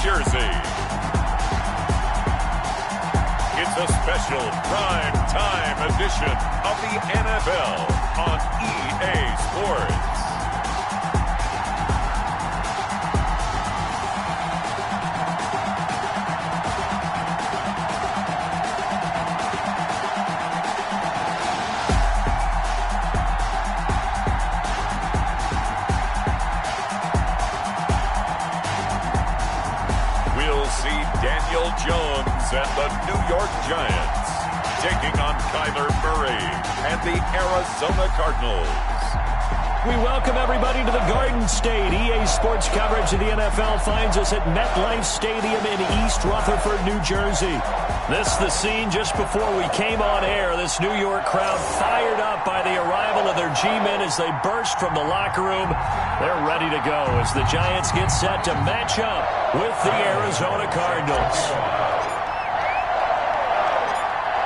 Jersey. It's a special prime time edition of the NFL on EA Sports. Daniel Jones and the New York Giants taking on Kyler Murray and the Arizona Cardinals. We welcome everybody to the Garden State. EA Sports coverage of the NFL finds us at MetLife Stadium in East Rutherford, New Jersey. This is the scene just before we came on air. This New York crowd fired up by the arrival of their G-men as they burst from the locker room. They're ready to go as the Giants get set to match up with the Arizona Cardinals.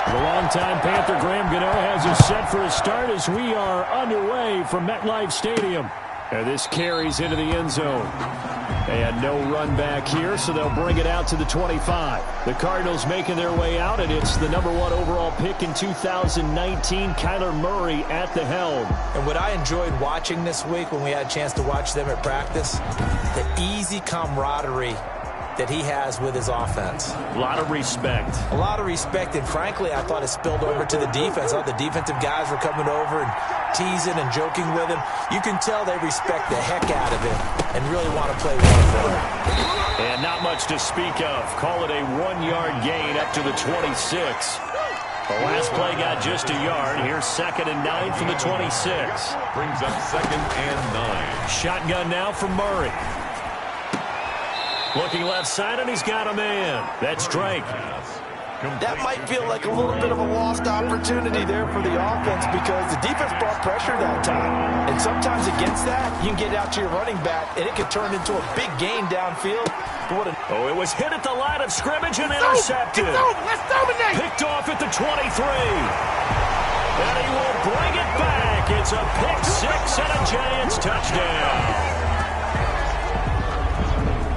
The longtime Panther Graham Gano has us set for a start as we are underway from MetLife Stadium. And this carries into the end zone. They had no run back here, so they'll bring it out to the 25. The Cardinals making their way out, and it's the #1 overall pick in 2019, Kyler Murray at the helm. And what I enjoyed watching this week when we had a chance to watch them at practice, the easy camaraderie that he has with his offense. A lot of respect. A lot of respect, and frankly, I thought it spilled over to the defense. All the defensive guys were coming over and teasing and joking with him. You can tell they respect the heck out of him and really want to play well for him. And not much to speak of. Call it a 1-yard gain up to the 26. The last play got just a yard. Here's 2nd and 9 from the 26. Brings up 2nd and 9. Shotgun now from Murray. Looking left side, and he's got a man. That's Drake. That might feel like a little bit of a lost opportunity there for the offense because the defense brought pressure that time. And sometimes against that, you can get out to your running back, and it can turn into a big gain downfield. Oh, it was hit at the line of scrimmage and intercepted. Let's dominate. Picked off at the 23. And he will bring it back. It's a pick six and a Giants touchdown.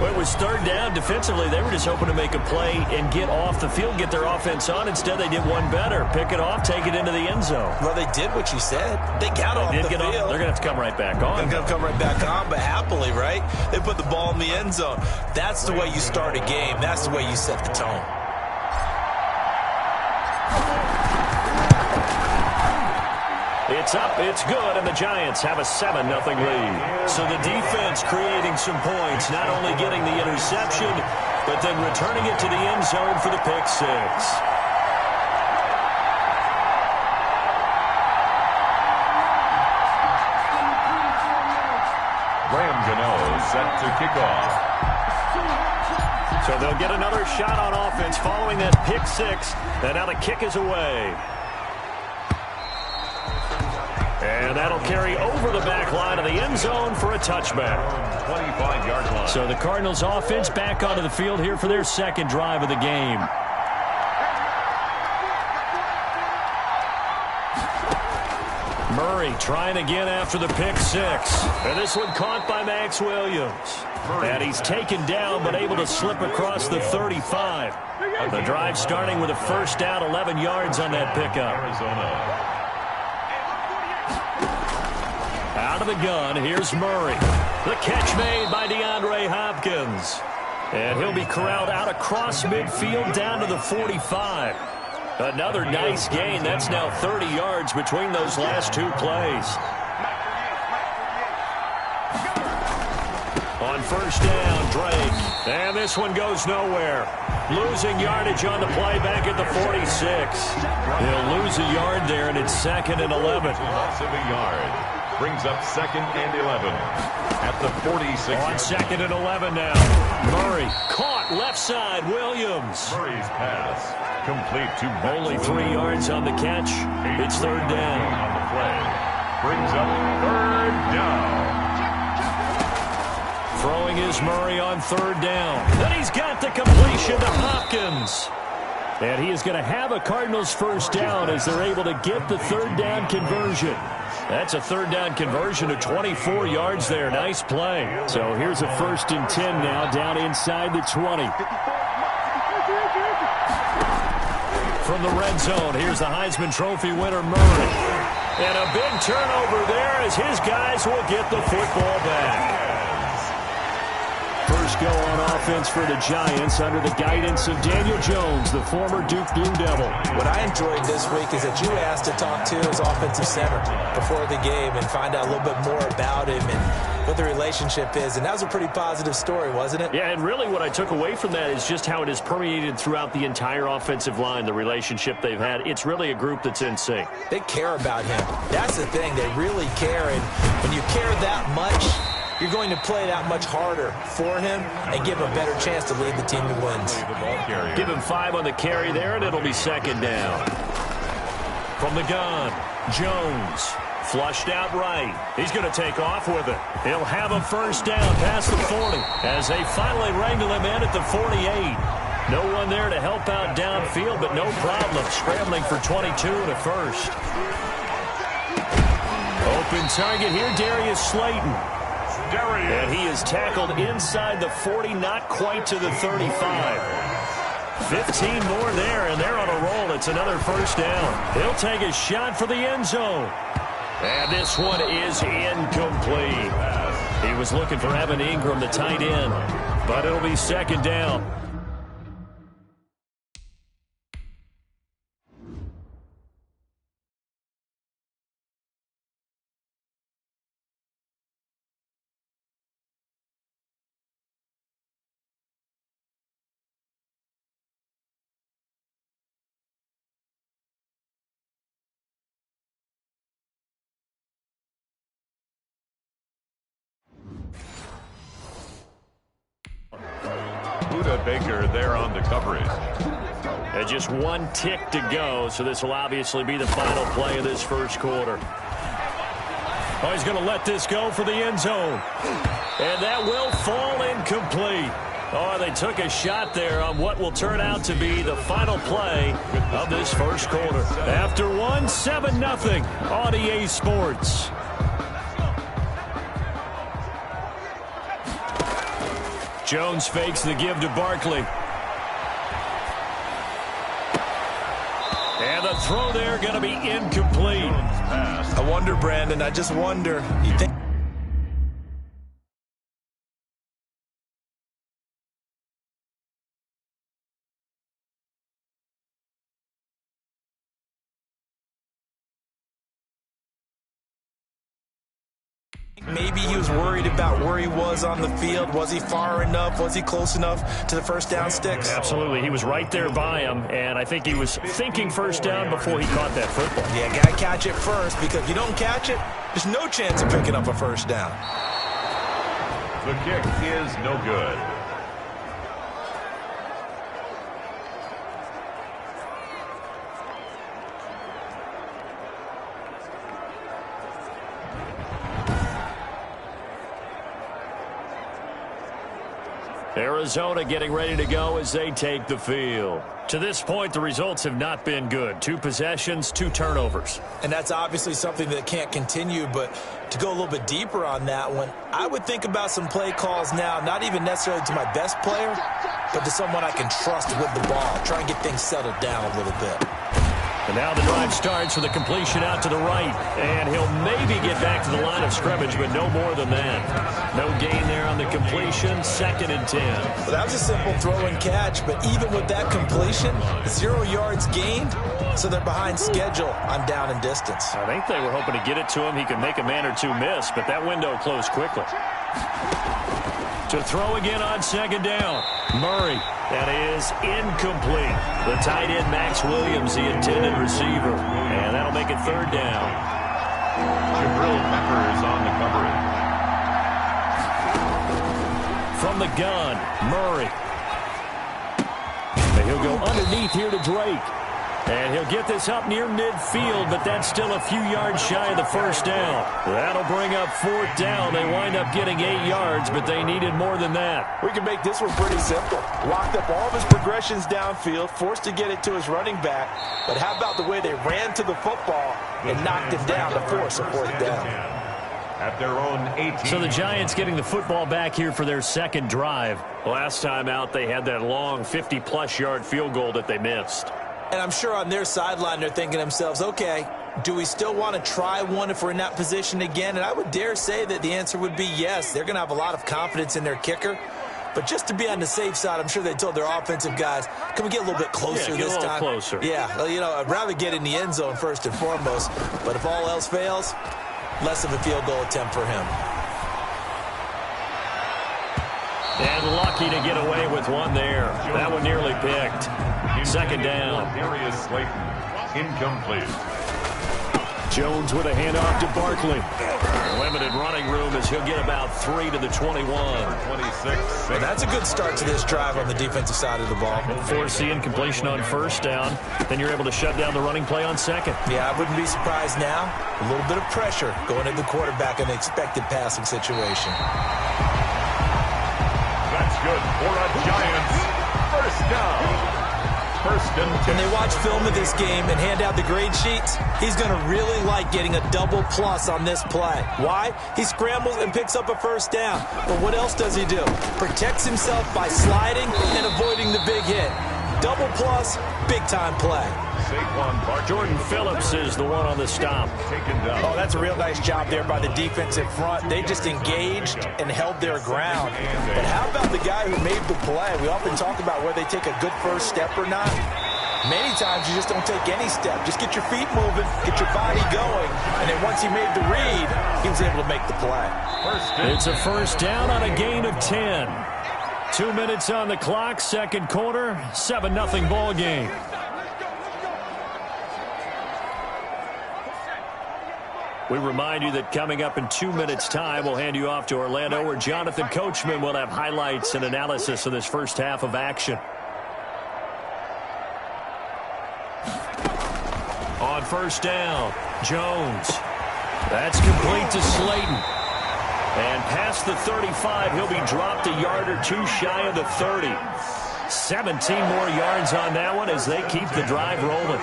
Well, it was 3rd down. Defensively, they were just hoping to make a play and get off the field, get their offense on. Instead, they did one better. Pick it off, take it into the end zone. Well, they did what you said. They got off the field. They're going to have to come right back on. They're going to come right back on, but happily, right? They put the ball in the end zone. That's the way you start a game. That's the way you set the tone. It's up, it's good, and the Giants have a 7-0 lead. So the defense creating some points, not only getting the interception, but then returning it to the end zone for the pick six. Graham Gano set to kick off. So they'll get another shot on offense following that pick six, and now the kick is away. And that'll carry over the back line of the end zone for a touchback. 25-yard line. So the Cardinals offense back onto the field here for their 2nd drive of the game. Murray trying again after the pick six. And this one caught by Max Williams. And he's taken down but able to slip across the 35. The drive starting with a 1st down, 11 yards on that pickup. Arizona. Out of the gun, here's Murray. The catch made by DeAndre Hopkins. And he'll be corralled out across midfield down to the 45. Another nice gain. That's now 30 yards between those last 2 plays. On 1st down, Drake. And this one goes nowhere. Losing yardage on the play back at the 46. He'll lose a yard there, and it's 2nd and 11. Loss of a yard. Brings up 2nd and 11 at the 46. On 2nd and 11 now. Murray caught left side. Williams. Murray's pass complete to only 3 yards on the catch. It's 3rd down. On the play. Brings up 3rd down. Throwing is Murray on 3rd down. Then he's got the completion to Hopkins. And he is going to have a Cardinals 1st down as they're able to get the 3rd down conversion. That's a third down conversion of 24 yards there. Nice play. So here's a 1st and 10 now, down inside the 20. From the red zone, here's the Heisman Trophy winner, Murray. And a big turnover there as his guys will get the football back. First go on offense for the Giants under the guidance of Daniel Jones, the former Duke Blue Devil. What I enjoyed this week is that you asked to talk to his offensive center before the game and find out a little bit more about him and what the relationship is. And that was a pretty positive story, wasn't it? Yeah, and really what I took away from that is just how it has permeated throughout the entire offensive line, the relationship they've had. It's really a group that's in sync. They care about him. That's the thing. They really care. And when you care that much, you're going to play that much harder for him and give him a better chance to lead the team to wins. Give him 5 on the carry there, and it'll be 2nd down. From the gun, Jones. Flushed out right. He's going to take off with it. He'll have a 1st down past the 40 as they finally wrangle him in at the 48. No one there to help out downfield, but no problem. Scrambling for 22 and a 1st. Open target here, Darius Slayton. And he is tackled inside the 40, not quite to the 35. 15 more there, and they're on a roll. It's another 1st down. He'll take a shot for the end zone. And this one is incomplete. He was looking for Evan Ingram, the tight end, but it'll be 2nd down. Baker there on the coverage. And just 1 tick to go, so this will obviously be the final play of this 1st quarter. Oh, he's going to let this go for the end zone. And that will fall incomplete. Oh, they took a shot there on what will turn out to be the final play of this 1st quarter. After 1, 7-0 on EA Sports. Jones fakes the give to Barkley. And the throw there going to be incomplete. I wonder, Brandon, I just wonder. You think maybe he was worried about where he was on the field? Was he far enough? Was he close enough to the 1st down sticks? Absolutely. He was right there by him, and I think he was thinking 1st down before he caught that football. Yeah, got to catch it first, because if you don't catch it, there's no chance of picking up a 1st down. The kick is no good. Arizona getting ready to go as they take the field. To this point, the results have not been good. 2 possessions, 2 turnovers. And that's obviously something that can't continue, but to go a little bit deeper on that one, I would think about some play calls now, not even necessarily to my best player, but to someone I can trust with the ball. Try and get things settled down a little bit. And now the drive starts with a completion out to the right. And he'll maybe get back to the line of scrimmage, but no more than that. No gain there on the completion. 2nd and 10. Well, that was a simple throw and catch, but even with that completion, 0 yards gained, so they're behind schedule on down and distance. I think they were hoping to get it to him. He could make a man or 2 miss, but that window closed quickly. To throw again on 2nd down. Murray. That is incomplete. The tight end, Max Williams, the intended receiver. And that'll make it 3rd down. Jabril Peppers on the coverage. From the gun, Murray. And he'll go underneath here to Drake. And he'll get this up near midfield, but that's still a few yards shy of the first down. That'll bring up 4th down. They wind up getting 8 yards, but they needed more than that. We can make this one pretty simple. Locked up all of his progressions downfield, forced to get it to his running back. But how about the way they ran to the football and knocked him down to force a 4th down? At their own 18. So the Giants getting the football back here for their second drive. Last time out, they had that long 50-plus yard field goal that they missed. And I'm sure on their sideline they're thinking to themselves, okay, do we still want to try one if we're in that position again? And I would dare say that the answer would be yes. They're going to have a lot of confidence in their kicker. But just to be on the safe side, I'm sure they told their offensive guys, can we get a little bit closer this time? Closer. Yeah, well, you know, I'd rather get in the end zone first and foremost. But if all else fails, less of a field goal attempt for him. And lucky to get away with one there. That one nearly picked. Second down. Darius Slayton, incomplete. Jones with a handoff to Barkley. Limited running room as he'll get about 3 to the 21. 26. Well, that's a good start to this drive on the defensive side of the ball. Force the incompletion on first down. Then you're able to shut down the running play on second. Yeah, I wouldn't be surprised now. A little bit of pressure going at the quarterback in the expected passing situation. That's good for a Giants first down. First and 10. When they watch film of this game and hand out the grade sheets, he's going to really like getting a double plus on this play. Why? He scrambles and picks up a first down. But what else does he do? Protects himself by sliding and avoiding the big hit. Double plus, big-time play. Jordan Phillips is the one on the stop. Oh, that's a real nice job there by the defensive front. They just engaged and held their ground. But how about the guy who made the play? We often talk about whether they take a good first step or not. Many times you just don't take any step. Just get your feet moving, get your body going, and then once he made the read, he was able to make the play. It's a first down on a gain of 10. 2 minutes on the clock, second quarter, 7-0 ball game. We remind you that coming up in 2 minutes' time, we'll hand you off to Orlando, where Jonathan Coachman will have highlights and analysis of this first half of action. On first down, Jones. That's complete to Slayton. And past the 35, he'll be dropped a yard or two shy of the 30. 17 more yards on that one as they keep the drive rolling.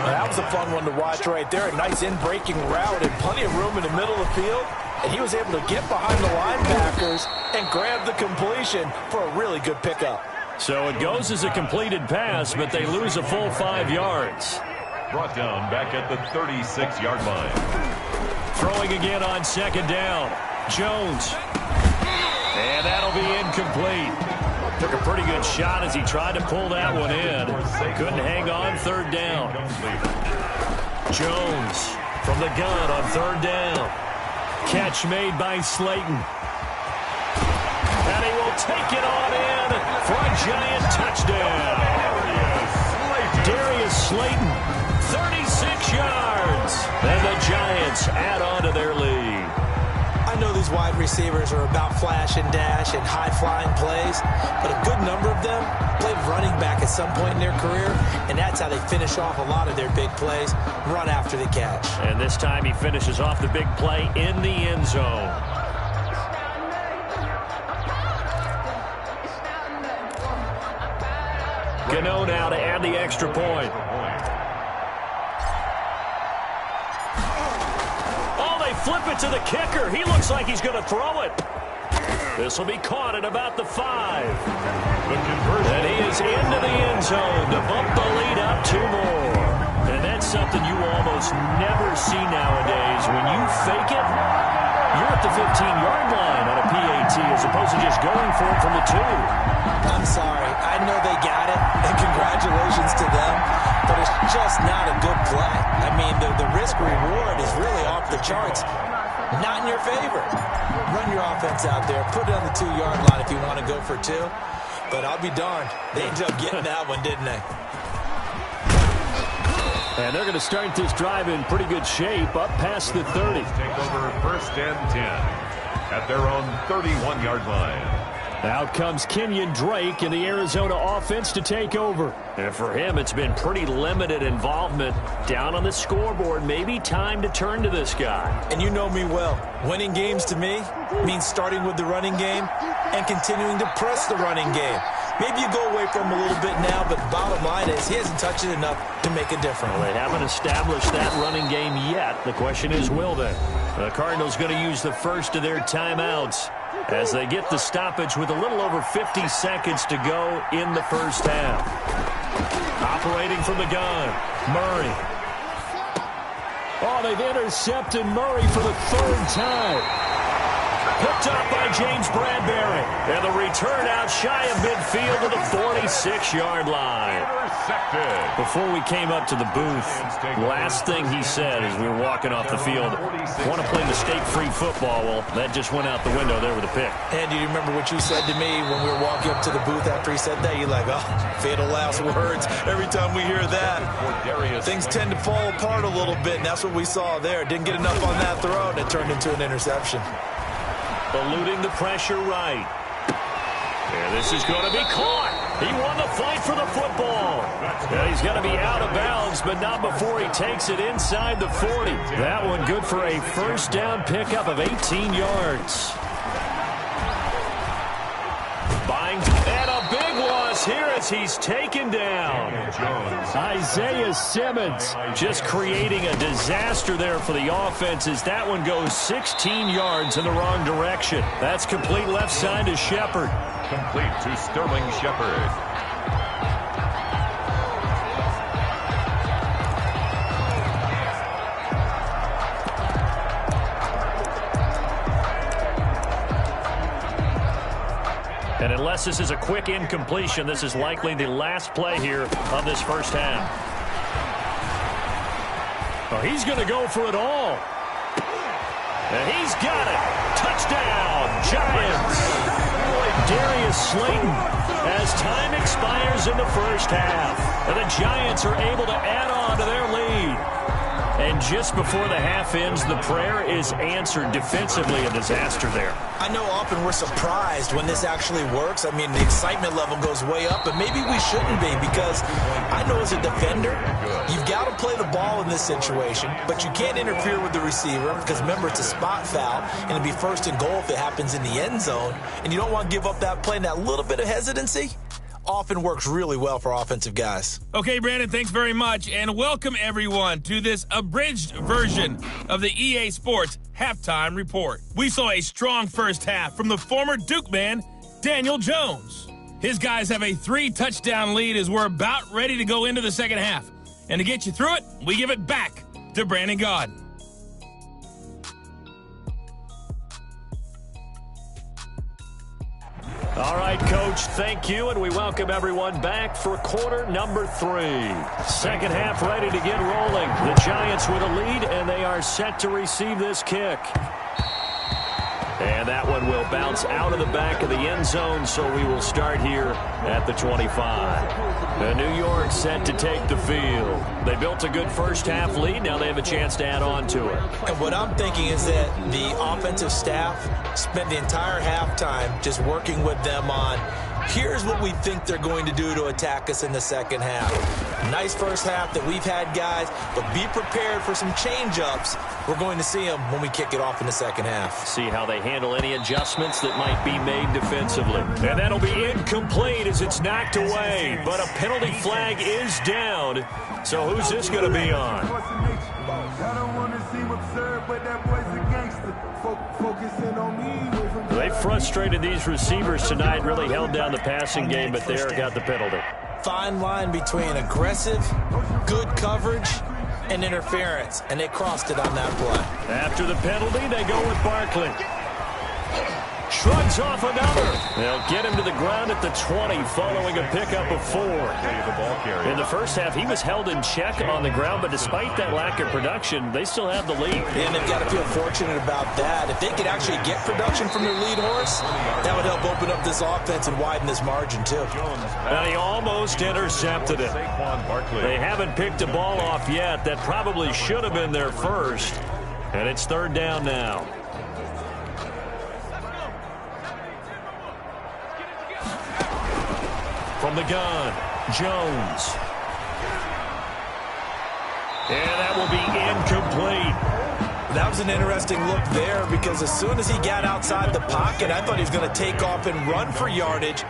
That was a fun one to watch right there. A nice in-breaking route and plenty of room in the middle of the field. And he was able to get behind the linebackers and grab the completion for a really good pickup. So it goes as a completed pass, but they lose a full 5 yards. Brought down back at the 36-yard line. Throwing again on second down. Jones. And that'll be incomplete. Took a pretty good shot as he tried to pull that one in. Couldn't hang on, third down. Jones from the gun on third down. Catch made by Slayton. And he will take it on in for a Giant touchdown. Darius Slayton, 36 yards. And the Giants add on to their lead. I know these wide receivers are about flash and dash and high-flying plays, but a good number of them played running back at some point in their career, and that's how they finish off a lot of their big plays, run after the catch. And this time he finishes off the big play in the end zone. Gano now to add the extra point. Flip it to the kicker. He looks like he's going to throw it. This will be caught at about the 5. And he is into the end zone to bump the lead up 2 more. And that's something you almost never see nowadays. When you fake it, you're at the 15-yard line on a PAT as opposed to just going for it from the 2. I'm sorry. I know they got it, and congratulations to them, but it's just not a good play. I mean, the risk-reward is really off the charts. Not in your favor. Run your offense out there. Put it on the 2-yard line if you want to go for 2. But I'll be darned. They ended up getting that one, didn't they? And they're going to start this drive in pretty good shape, up past the 30. Take over first and 10 at their own 31-yard line. Out comes Kenyon Drake in the Arizona offense to take over. And for him, it's been pretty limited involvement down on the scoreboard. Maybe time to turn to this guy. And you know me well. Winning games to me means starting with the running game and continuing to press the running game. Maybe you go away from him a little bit now, but bottom line is he hasn't touched it enough to make a difference. Well, they haven't established that running game yet. The question is, will they? The Cardinals going to use the first of their timeouts as they get the stoppage with a little over 50 seconds to go in the first half. Operating from the gun, Murray. Oh, they've intercepted Murray for the third time. Picked up by James Bradbury. And the return out shy of midfield to the 46-yard line. Before we came up to the booth, last thing he said as we were walking off the field, want to play mistake-free football. Well, that just went out the window there with a pick. And do you remember what you said to me when we were walking up to the booth after he said that? You're like, oh, fatal last words. Every time we hear that, things tend to fall apart a little bit, and that's what we saw there. Didn't get enough on that throw, and it turned into an interception. Eluding the pressure right. And this is going to be caught. He won the fight for the football. And he's going to be out of bounds, but not before he takes it inside the 40. That one good for a first down pickup of 18 yards. And a big loss here as he's taken down. Isaiah Simmons just creating a disaster there for the offense as that one goes 16 yards in the wrong direction. That's complete left side to Shepard. Complete to Sterling Shepard. And unless this is a quick incompletion, this is likely the last play here of this first half. Oh, he's going to go for it all. And he's got it. Touchdown, Giants. Darius Slayton as time expires in the first half. And the Giants are able to add on to their lead. And just before the half ends, the prayer is answered. Defensively, a disaster there. I know often we're surprised when this actually works. I mean, the excitement level goes way up, but maybe we shouldn't be because I know as a defender, you've got to play the ball in this situation, but you can't interfere with the receiver because, remember, it's a spot foul, and it'll be first and goal if it happens in the end zone, and you don't want to give up that play and that little bit of hesitancy. Often works really well for offensive guys. Okay, Brandon, thanks very much, and welcome everyone to this abridged version of the EA Sports Halftime Report. We saw a strong first half from the former Duke man, Daniel Jones. His guys have a 3-touchdown lead as we're about ready to go into the second half. And to get you through it, we give it back to Brandon Gaud. All right, Coach, thank you, and we welcome everyone back for quarter number 3. Second half ready to get rolling. The Giants with a lead, and they are set to receive this kick. And that one will bounce out of the back of the end zone, so we will start here at the 25. The New York set to take the field. They built a good first half lead. Now they have a chance to add on to it. And what I'm thinking is that the offensive staff spent the entire halftime just working with them on here's what we think they're going to do to attack us in the second half. Nice first half that we've had, guys, but be prepared for some change-ups. We're going to see them when we kick it off in the second half. See how they handle any adjustments that might be made defensively. And that'll be incomplete as it's knocked away, but a penalty flag is down. So who's this going to be on? They frustrated these receivers tonight, really held down the passing game, but there got the penalty. Fine line between aggressive, good coverage, and interference, and they crossed it on that play. After the penalty, they go with Barkley. Shrugs off another. They'll get him to the ground at the 20 following a pickup of 4. In the first half, he was held in check on the ground, but despite that lack of production, they still have the lead. And they've got to feel fortunate about that. If they could actually get production from their lead horse, that would help open up this offense and widen this margin, too. And he almost intercepted it. They haven't picked a ball off yet. That probably should have been their first. And it's third down now. From the gun, Jones. And that will be incomplete. That was an interesting look there because as soon as he got outside the pocket, I thought he was going to take off and run for yardage.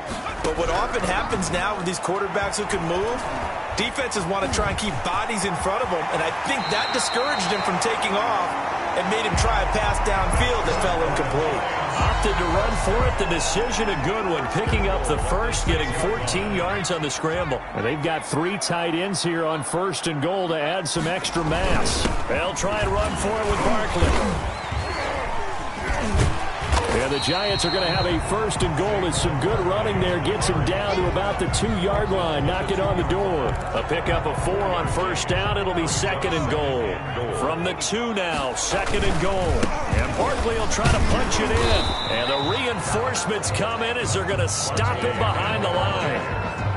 But what often happens now with these quarterbacks who can move, defenses want to try and keep bodies in front of them, and I think that discouraged him from taking off and made him try a pass downfield that fell incomplete. Opted to run for it. The decision a good one. Picking up the first, getting 14 yards on the scramble. And they've got 3 tight ends here on 1st and goal to add some extra mass. They'll try and run for it with Barkley. And the Giants are going to have a 1st and goal. It's some good running there. Gets him down to about the 2-yard line. Knock it on the door. A pickup of 4 on 1st down. It'll be 2nd and goal. From the 2 now, 2nd and goal. And Barkley will try to punch it in. And the reinforcements come in as they're going to stop him behind the line.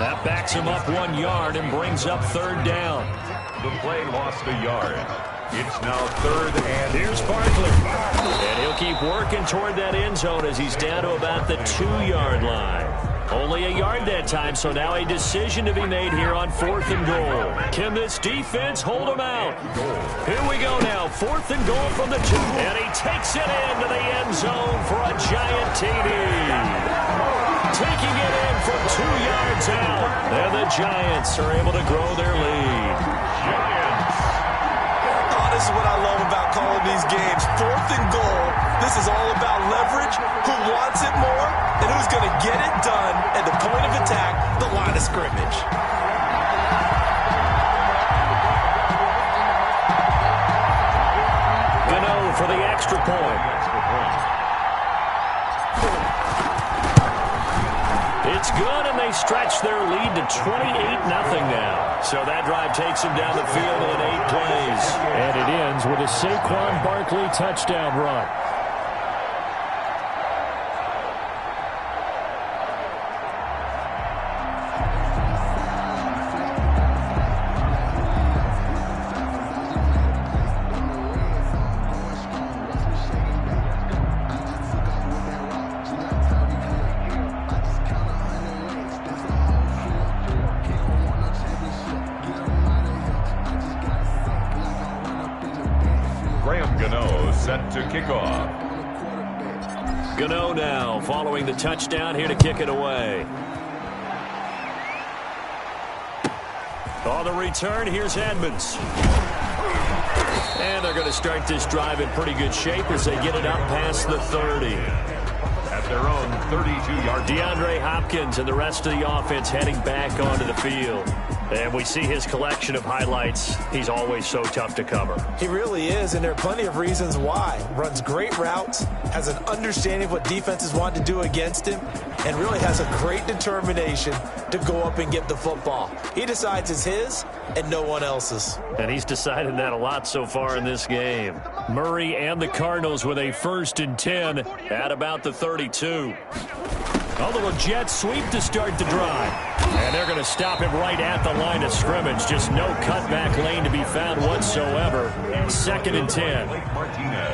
That backs him up 1 yard and brings up 3rd down. The play lost a yard. It's now 3rd and here's Barkley. And he'll keep working toward that end zone as he's down to about the 2-yard line. Only a yard that time, so now a decision to be made here on 4th and goal. Can this defense hold him out? Here we go now, 4th and goal from the 2. And he takes it into the end zone for a giant TD. Taking it in from 2 yards out. And the Giants are able to grow their lead. This is what I love about calling these games. 4th and goal. This is all about leverage, who wants it more, and who's going to get it done at the point of attack, the line of scrimmage. Gano for the extra point. It's good, and they stretch their lead to 28-0 now. So that drive takes them down the field in 8 plays. And it ends with a Saquon Barkley touchdown run. Set to kick off. Gano now following the touchdown here to kick it away. On the return, here's Edmonds. And they're going to start this drive in pretty good shape as they get it up past the 30. At their own 32-yard. DeAndre Hopkins and the rest of the offense heading back onto the field. And we see his collection of highlights. He's always so tough to cover. He really is, and there are plenty of reasons why. Runs great routes, has an understanding of what defenses want to do against him, and really has a great determination to go up and get the football. He decides it's his and no one else's. And he's decided that a lot so far in this game. Murray and the Cardinals with a 1st and 10 at about the 32. A little jet sweep to start the drive. And they're going to stop him right at the line of scrimmage. Just no cutback lane to be found whatsoever. 2nd and 10.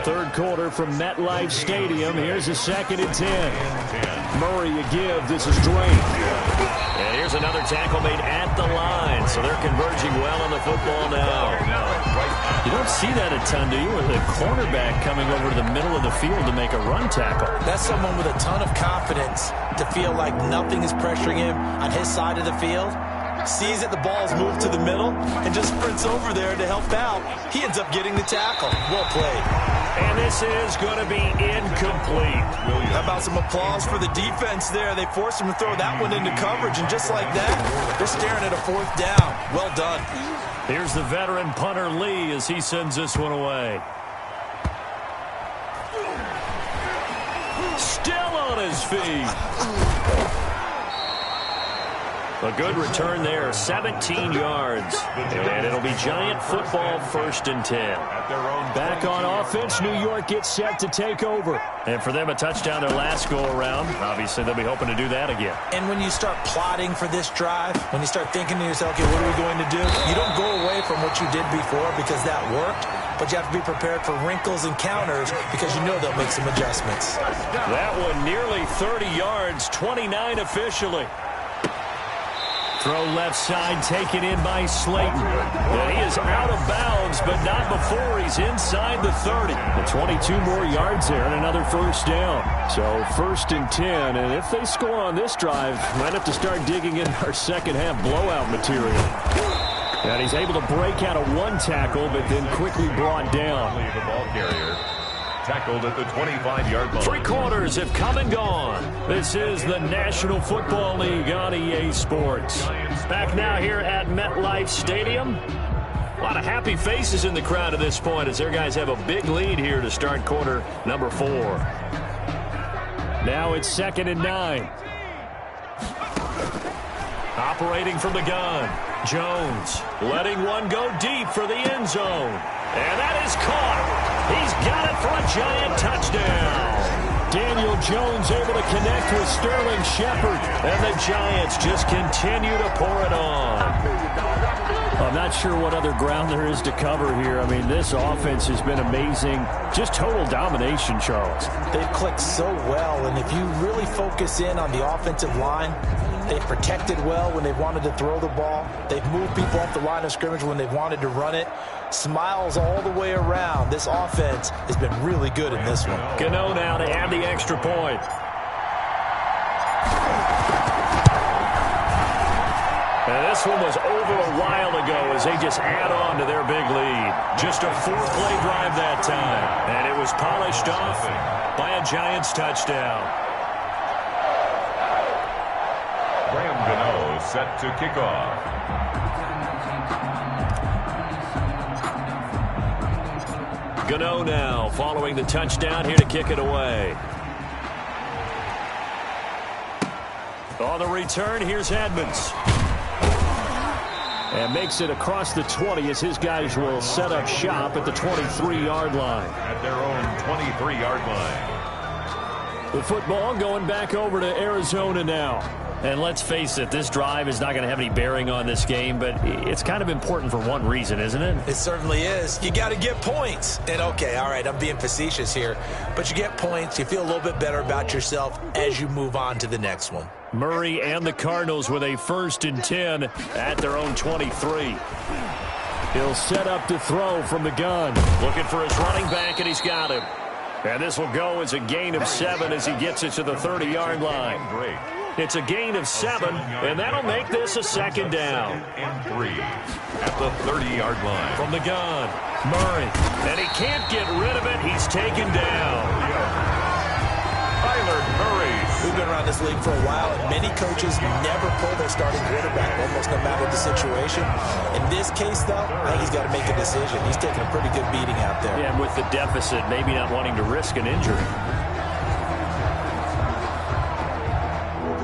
3rd quarter from MetLife Stadium. Here's a 2nd and 10. Murray a give. This is Drake. And here's another tackle made at the line. So they're converging well on the football now. You don't see that a ton, do you? With a cornerback coming over to the middle of the field to make a run tackle. That's someone with a ton of confidence to feel like nothing is pressuring him on his side of the field. Sees that the ball's moved to the middle and just sprints over there to help out. He ends up getting the tackle. Well played. And this is going to be incomplete. How about some applause for the defense there? They forced him to throw that one into coverage, and just like that, they're staring at a 4th down. Well done. Here's the veteran punter Lee as he sends this one away. Still on his feet. A good return there, 17 yards. And it'll be Giant football 1st and 10. Back on offense, New York gets set to take over. And for them, a touchdown their last go-around. Obviously, they'll be hoping to do that again. And when you start plotting for this drive, when you start thinking to yourself, okay, what are we going to do? You don't go away from what you did before because that worked, but you have to be prepared for wrinkles and counters because you know they'll make some adjustments. That one nearly 30 yards, 29 officially. Throw left side, taken in by Slayton. And he is out of bounds, but not before he's inside the 30. The 22 more yards there and another first down. So 1st and 10, and if they score on this drive, might have to start digging in our second half blowout material. And he's able to break out of one tackle, but then quickly brought down. The ball carrier tackled at the 25-yard line. 3 quarters have come and gone. This is the National Football League on EA Sports. Back now here at MetLife Stadium. A lot of happy faces in the crowd at this point as their guys have a big lead here to start quarter number 4. Now it's 2nd and 9. Operating from the gun. Jones letting one go deep for the end zone. And that is caught. He's got it for a Giant touchdown. Daniel Jones able to connect with Sterling Shepard. And the Giants just continue to pour it on. I'm not sure what other ground there is to cover here. I mean, this offense has been amazing. Just total domination, Charles. They've clicked so well, and if you really focus in on the offensive line, they've protected well when they've wanted to throw the ball. They've moved people off the line of scrimmage when they've wanted to run it. Smiles all the way around. This offense has been really good in this one. Gano now to add the extra point. And this one was over a while ago as they just add on to their big lead. Just a 4-play drive that time. And it was polished off by a Giants touchdown. Graham Gano set to kick off. Gano now following the touchdown here to kick it away. On the return, here's Edmonds. And makes it across the 20 as his guys will set up shop at the 23-yard line. At their own 23-yard line. The football going back over to Arizona now. And let's face it, this drive is not going to have any bearing on this game, but it's kind of important for one reason, isn't it? It certainly is. You got to get points. And, okay, all right, I'm being facetious here, but you get points, you feel a little bit better about yourself as you move on to the next one. Murray and the Cardinals with a 1st and 10 at their own 23. He'll set up to throw from the gun. Looking for his running back, and he's got him. And this will go as a gain of 7 as he gets it to the 30-yard line. It's a gain of 7, and that'll make this a 2nd down. And 3 at the 30-yard line. From the gun, Murray. And he can't get rid of it. He's taken down. Kyler Murray. We've been around this league for a while, and many coaches never pull their starting quarterback, almost no matter the situation. In this case, though, I think he's got to make a decision. He's taking a pretty good beating out there. Yeah, and with the deficit, maybe not wanting to risk an injury.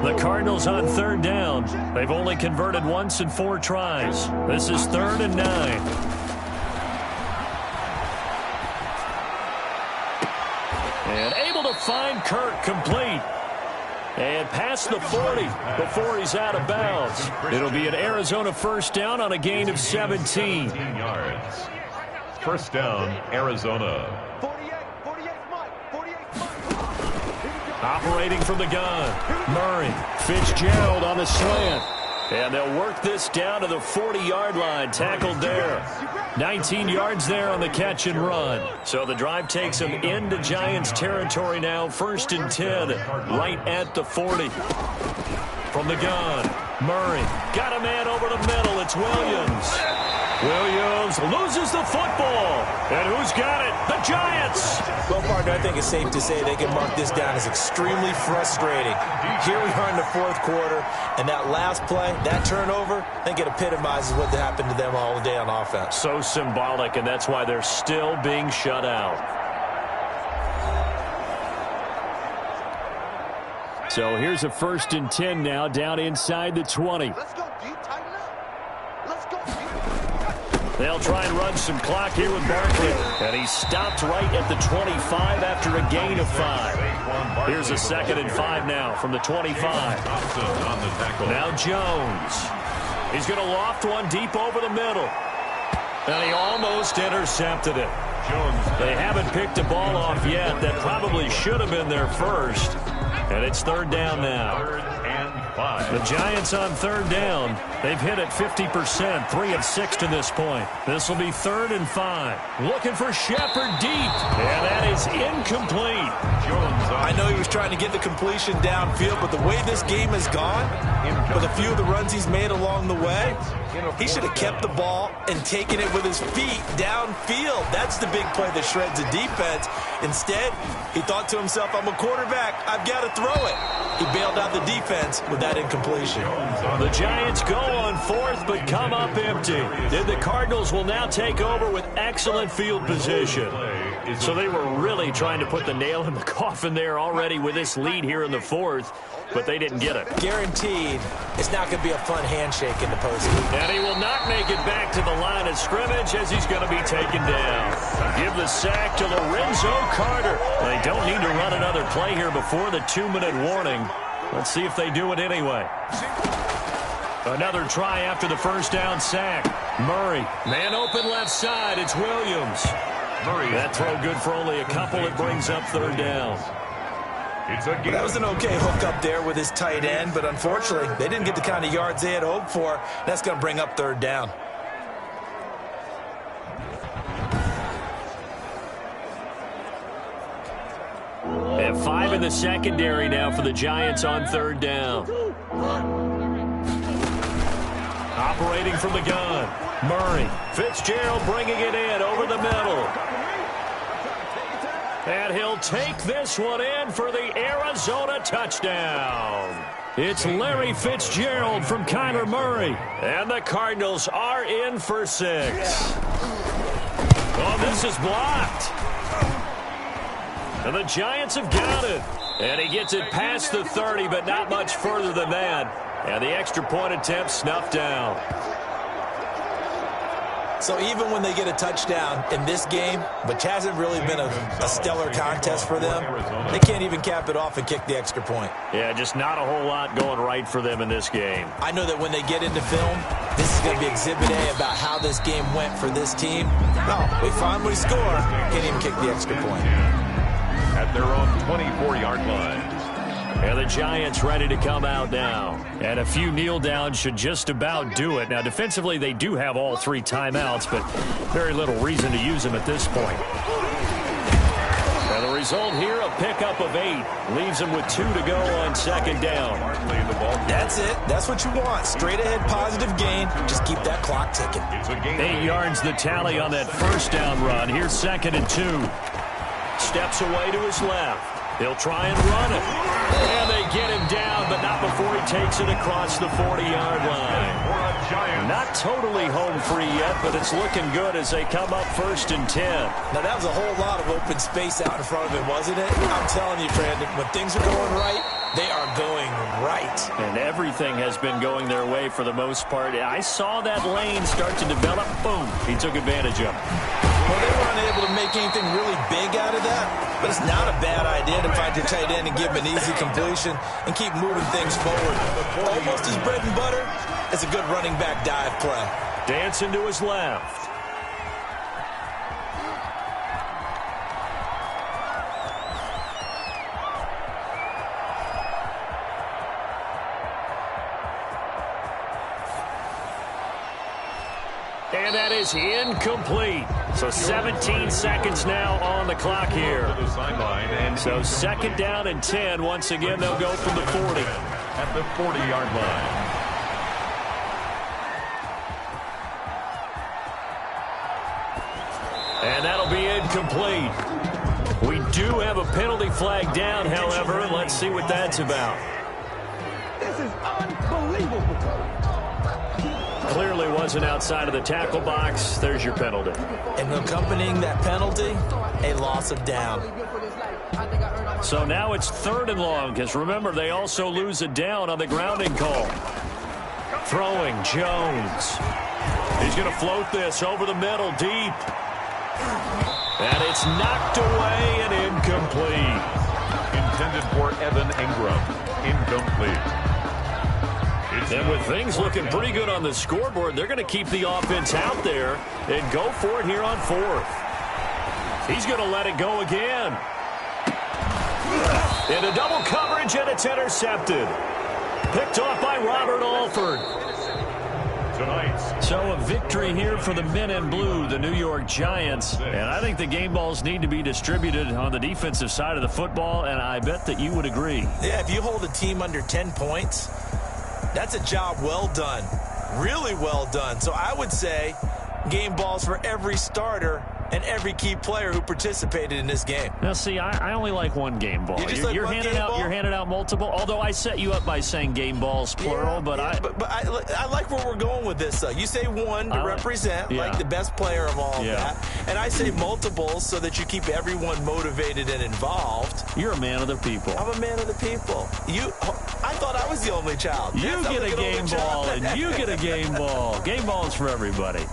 The Cardinals on 3rd down. They've only converted once in 4 tries. This is 3rd and 9. And able to find Kirk complete. And past the 40 before he's out of bounds. It'll be an Arizona 1st down on a gain of 17. 17 yards. 1st down, Arizona. Operating from the gun, Murray. Fitzgerald on the slant. And they'll work this down to the 40-yard line, tackled there. 19 yards there on the catch and run. So the drive takes them into Giants territory now, 1st and 10, right at the 40. From the gun, Murray. Got a man over the middle, it's Williams. Williams loses the football. And who's got it? The Giants. Well, partner, I think it's safe to say they can mark this down as extremely frustrating. Here we are in the 4th quarter, and that last play, that turnover, I think it epitomizes what happened to them all day on offense. So symbolic, and that's why they're still being shut out. So here's a 1st and 10 now, down inside the 20. Let's go, D. Tighten up. Let's go, D. They'll try and run some clock here with Barkley. And he's stopped right at the 25 after a gain of 5. Here's a 2nd and 5 now from the 25. Now Jones. He's going to loft one deep over the middle. And he almost intercepted it. They haven't picked a ball off yet. That probably should have been their first. And it's 3rd down now. 3rd and The Giants on third down. They've hit it 50%, 3 of 6 to this point. This will be 3rd and 5. Looking for Shepard deep, and that is incomplete. I know he was trying to get the completion downfield, but the way this game has gone, with a few of the runs he's made along the way, he should have kept the ball and taken it with his feet downfield. That's the big play that shreds the defense. Instead, he thought to himself, I'm a quarterback, I've got to throw it. He bailed out the defense with that incompletion. The Giants go on 4th, but come up empty. Then the Cardinals will now take over with excellent field position. So they were really trying to put the nail in the coffin there already with this lead here in the 4th, but they didn't get it. Guaranteed, it's not going to be a fun handshake in the postgame. And he will not make it back to the line of scrimmage as he's going to be taken down. Give the sack to Lorenzo Carter. They don't need to run another play here before the 2-minute warning. Let's see if they do it anyway. Another try after the first down sack. Murray, man open left side. It's Williams. That throw good for only a couple. It brings up 3rd down. That was an okay hook up there with his tight end, but unfortunately, they didn't get the kind of yards they had hoped for. That's going to bring up 3rd down. They have 5 in the secondary now for the Giants on 3rd down. Operating from the gun. Murray. Fitzgerald bringing it in over the middle. And he'll take this one in for the Arizona touchdown. It's Larry Fitzgerald from Kyler Murray. And the Cardinals are in for 6. Oh, this is blocked. And the Giants have got it. And he gets it past the 30, but not much further than that. And the extra point attempt snuffed down. So even when they get a touchdown in this game, which hasn't really been a stellar contest for them, they can't even cap it off and kick the extra point. Yeah, just not a whole lot going right for them in this game. I know that when they get into film, this is going to be Exhibit A about how this game went for this team. No, we finally score, can't even kick the extra point. At their own 24-yard line. And the Giants ready to come out now. And a few kneel downs should just about do it. Now, defensively, they do have all 3 timeouts, but very little reason to use them at this point. And the result here, a pickup of 8. Leaves them with 2 to go on 2nd down. That's it. That's what you want. Straight ahead positive gain. Just keep that clock ticking. 8 yards the tally on that first down run. Here's 2nd and 2. Steps away to his left. He'll try and run it. And they get him down, but not before he takes it across the 40-yard line. Not totally home free yet, but it's looking good as they come up 1st and 10. Now, that was a whole lot of open space out in front of him, wasn't it? I'm telling you, Brandon, when things are going right, they are going right. And everything has been going their way for the most part. I saw that lane start to develop. Boom. He took advantage of it. Well, they were unable to make anything really big out of that, but it's not a bad idea to find your tight end and give him an easy completion and keep moving things forward. Almost as bread and butter as a good running back dive play. Dancing to his left. And that is incomplete. So 17 seconds now on the clock here. So 2nd down and 10. Once again, they'll go from the 40. At the 40-yard line. And that'll be incomplete. We do have a penalty flag down, however, and let's see what that's about. This is unbelievable. Clearly wasn't outside of the tackle box. There's your penalty. And accompanying that penalty, a loss of down. So now it's 3rd and long, because remember, they also lose a down on the grounding call. Throwing, Jones. He's going to float this over the middle, deep. And it's knocked away and incomplete. Intended for Evan Ingram. Incomplete. And with things looking pretty good on the scoreboard, they're going to keep the offense out there and go for it here on 4th. He's going to let it go again. Into double coverage, and it's intercepted. Picked off by Robert Alford. So a victory here for the men in blue, the New York Giants. And I think the game balls need to be distributed on the defensive side of the football, and I bet that you would agree. Yeah, if you hold a team under 10 points, that's a job well done. Really well done. So I would say game balls for every starter and every key player who participated in this game. Now, see, I only like one game ball. You're handing out multiple, although I set you up by saying game balls, plural. But I like where we're going with this. You say one to represent, like the best player of all of that. And I say multiples so that you keep everyone motivated and involved. You're a man of the people. I'm a man of the people. I thought I was the only child. You get a game ball, and you get a game ball. Game balls for everybody.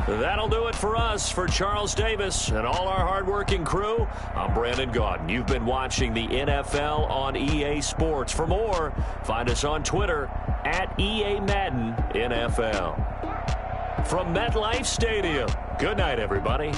That'll do it for us. For Charles Davis and all our hardworking crew, I'm Brandon Gaudin. You've been watching the NFL on EA Sports. For more, find us on Twitter at EA Madden NFL. From MetLife Stadium, good night, everybody.